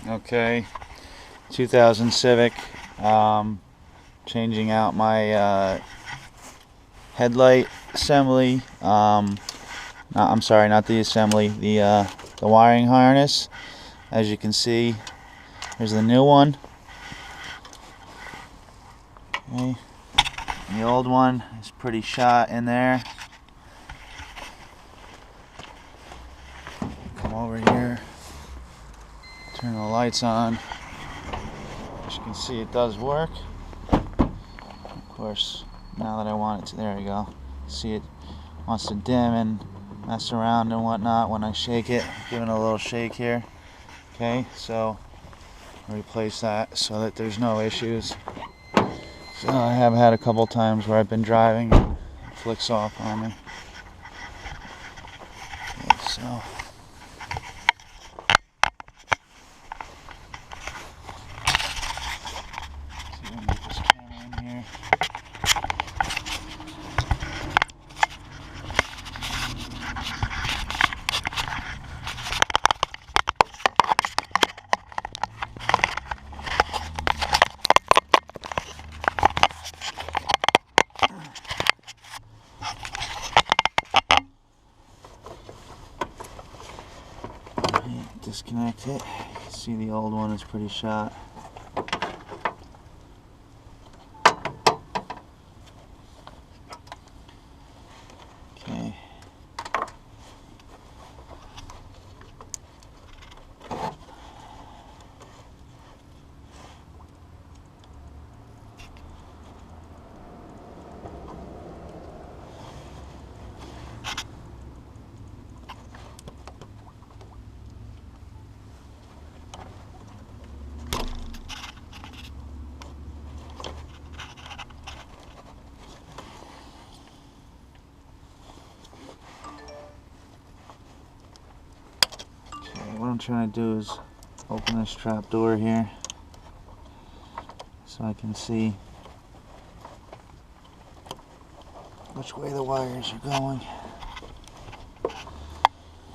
Okay, 2000 Civic. Changing out my headlight assembly. I'm sorry, not the assembly. The wiring harness. As you can see, here's the new one. Okay, the old one is pretty shot in there. Come over here. Turn the lights on. As you can see, it does work. Of course, now that I want it to, there you go. See, it wants to dim and mess around and whatnot when I shake it. Giving it a little shake here. Okay, so replace that so that there's no issues. So I have had a couple times where I've been driving and it flicks off on me. Okay, so get this camera in here. Disconnect it. See, the old one is pretty shot. Okay. What I'm trying to do is open this trap door here so I can see which way the wires are going,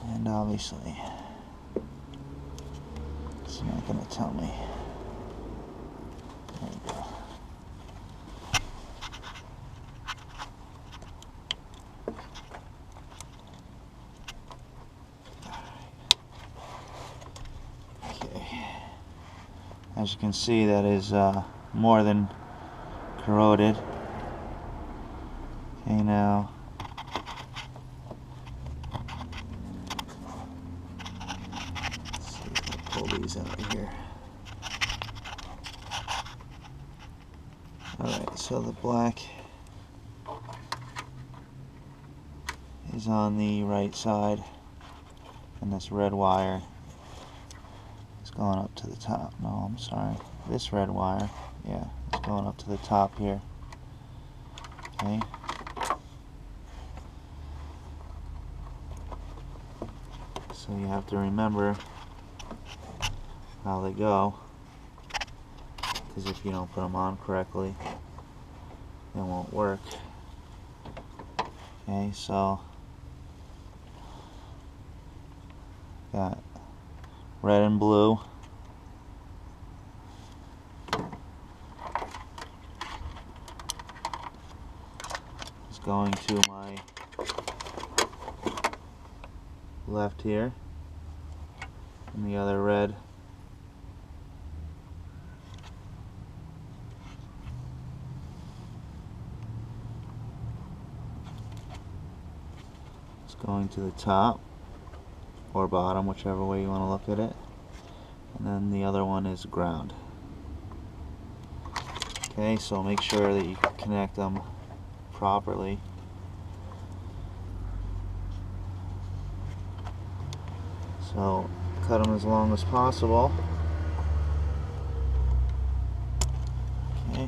and obviously it's not going to tell me. There we go. As you can see, that is more than corroded. Okay, now let's see if I pull these out of here. Alright, so the black is on the right side, and this red wire going up to the top. No, I'm sorry. This red wire, yeah, it's going up to the top here. Okay. So you have to remember how they go, because if you don't put them on correctly, it won't work. Okay, so got red and blue. It's going to my left here, and the other red is going to the top or bottom, whichever way you want to look at it, and then the other one is ground. Okay, so make sure that you connect them properly. So cut them as long as possible. Okay.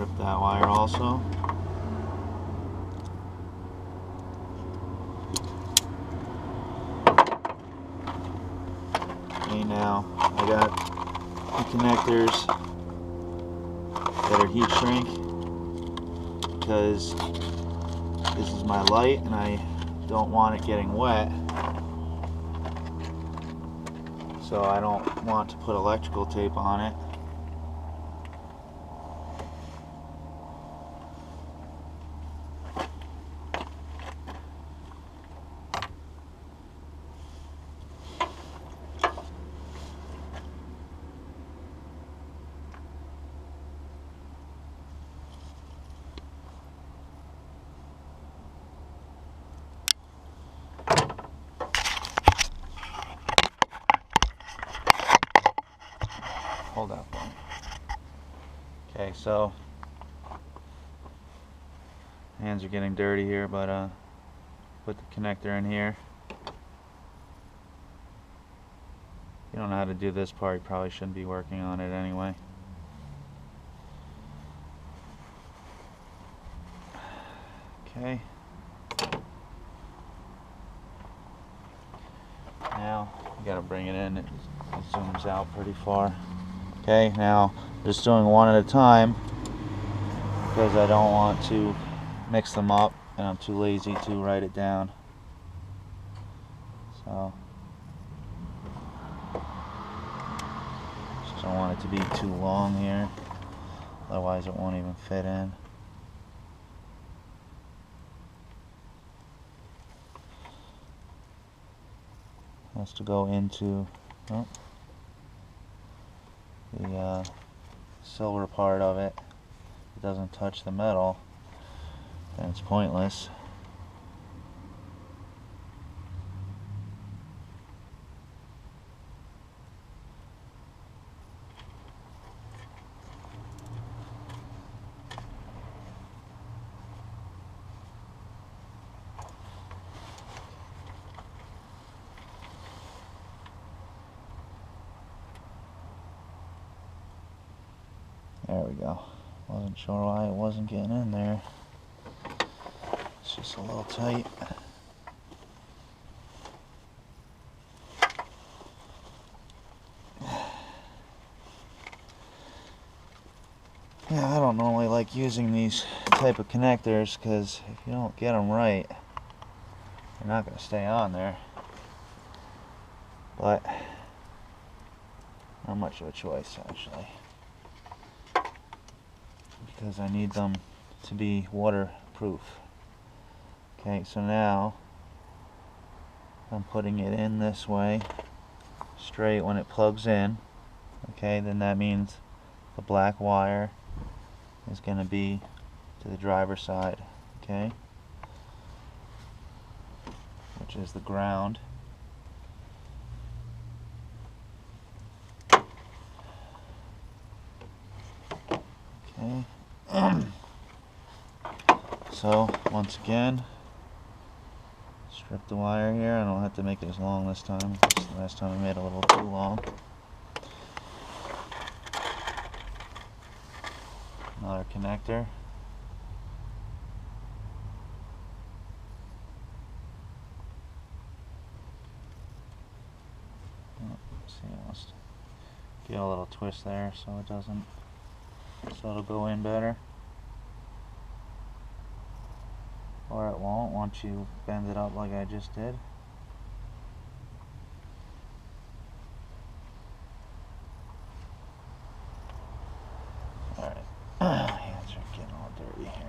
strip that wire also. Okay, now I got the connectors that are heat shrink because this is my light and I don't want it getting wet. So I don't want to put electrical tape on it. Hold up. Okay, so hands are getting dirty here, but put the connector in here. If you don't know how to do this part, you probably shouldn't be working on it anyway. Okay. Now you gotta bring it in. It zooms out pretty far. Okay, now just doing one at a time because I don't want to mix them up and I'm too lazy to write it down. So just don't want it to be too long here, otherwise it won't even fit in. Has to go into the silver part of it. If it doesn't touch the metal, then it's pointless. There we go. Wasn't sure why it wasn't getting in there. It's just a little tight. Yeah, I don't normally like using these type of connectors because if you don't get them right, they're not going to stay on there. But not much of a choice actually, because I need them to be waterproof. Okay, so now I'm putting it in this way, straight when it plugs in. Okay, then that means the black wire is going to be to the driver's side, okay, which is the ground. Okay. So once again, strip the wire here. I don't have to make it as long this time. Last time I made it a little too long. Another connector. See, I must get a little twist there so it doesn't, so it'll go in better. Or it won't once you bend it up like I just did. Alright, hands are getting all dirty here.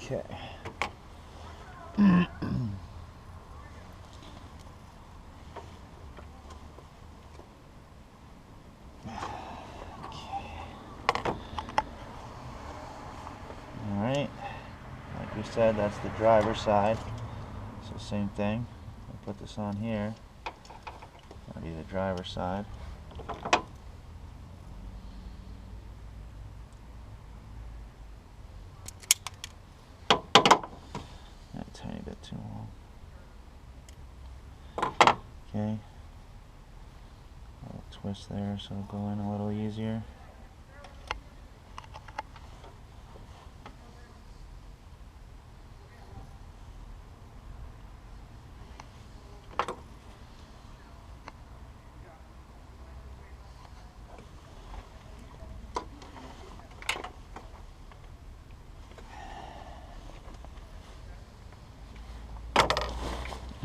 Okay. Alright, like we said, that's the driver's side. So same thing. I'll put this on here. That'll be the driver's side. A tiny bit too long. Okay. A little twist there so it'll go in a little easier.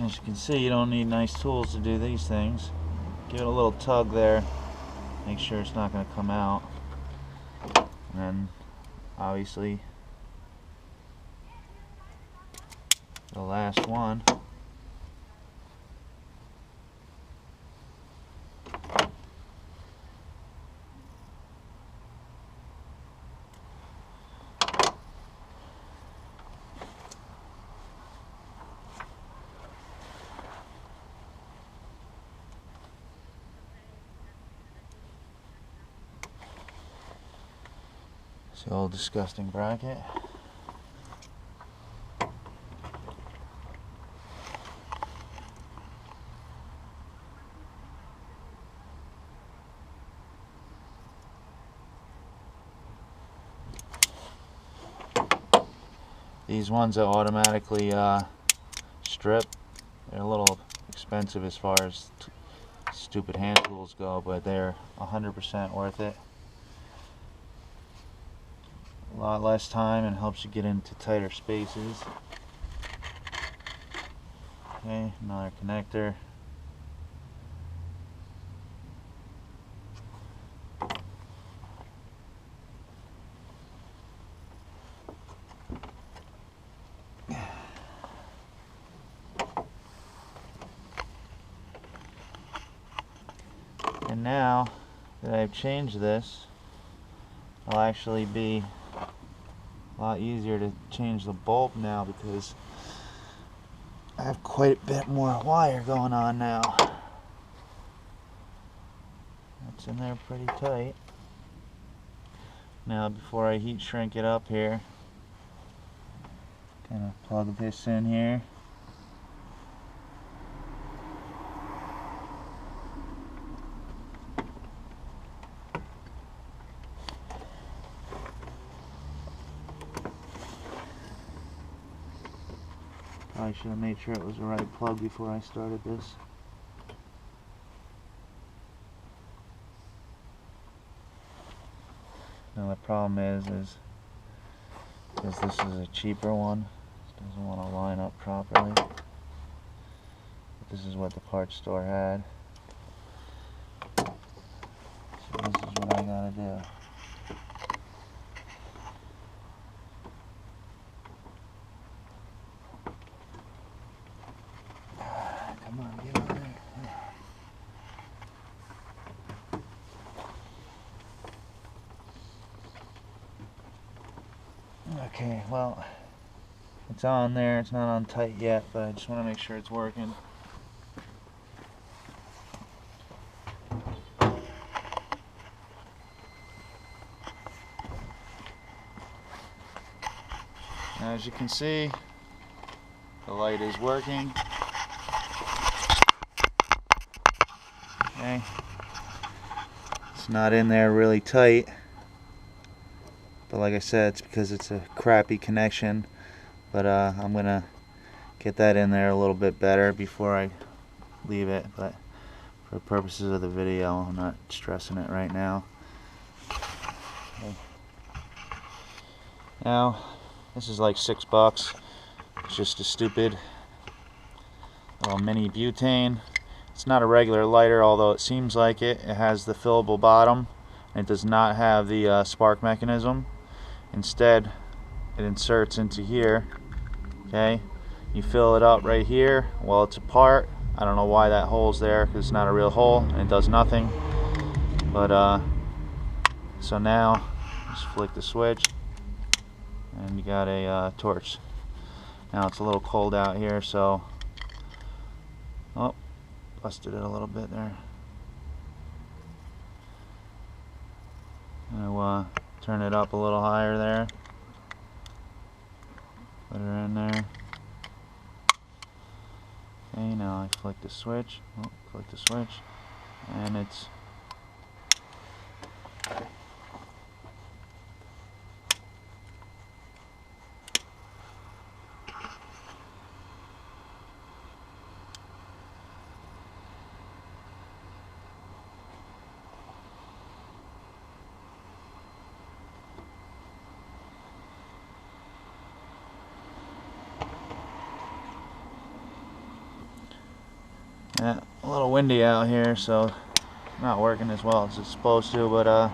As you can see, you don't need nice tools to do these things. Give it a little tug there, make sure it's not going to come out, and then obviously the last one. The old disgusting bracket. These ones that automatically strip, they're a little expensive as far as stupid hand tools go, but they're 100% worth it. A lot less time and helps you get into tighter spaces. Okay, another connector. And now that I've changed this, it'll actually be a lot easier to change the bulb now because I have quite a bit more wire going on now. That's in there pretty tight. Now before I heat shrink it up here, kind of plug this in here. I should have made sure it was the right plug before I started this. Now the problem is because this is a cheaper one, it doesn't want to line up properly. But this is what the parts store had. So this is what I gotta do. Come on, get on there. Okay, well, it's on there. It's not on tight yet, but I just want to make sure it's working. Now, as you can see, the light is working. Okay, it's not in there really tight, but like I said, it's because it's a crappy connection. But I'm gonna get that in there a little bit better before I leave it. But for the purposes of the video, I'm not stressing it right now. Okay. Now, this is like $6. It's just a stupid little mini butane. It's not a regular lighter, although it seems like it. It has the fillable bottom, and it does not have the spark mechanism. Instead, it inserts into here. Okay, you fill it up right here while it's apart. I don't know why that hole's there, because it's not a real hole and it does nothing. But so now just flick the switch and you got a torch. Now it's a little cold out here, so Busted it a little bit there. I'll turn it up a little higher there. Put her in there. Okay, now I flick the switch. Oh, flick the switch. And it's yeah, a little windy out here, so not working as well as it's supposed to, but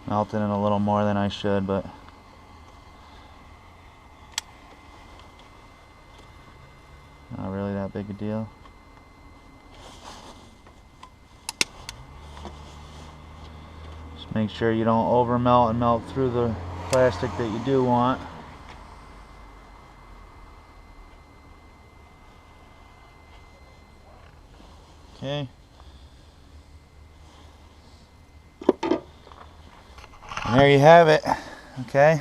melted in a little more than I should, but not really that big a deal. Just make sure you don't over melt and melt through the plastic that you do want. Okay. And there you have it. Okay.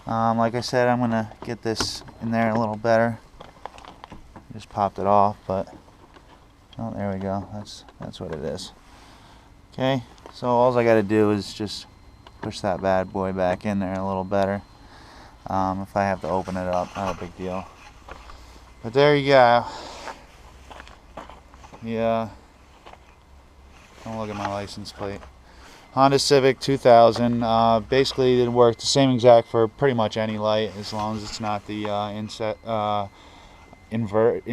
Like I said, I'm gonna get this in there a little better. Just popped it off, but oh, there we go. That's what it is. Okay. So all I got to do is just push that bad boy back in there a little better. If I have to open it up, not a big deal. But there you go. Yeah. Don't look at my license plate. Honda Civic 2000. Basically, it worked the same exact for pretty much any light, as long as it's not the inverted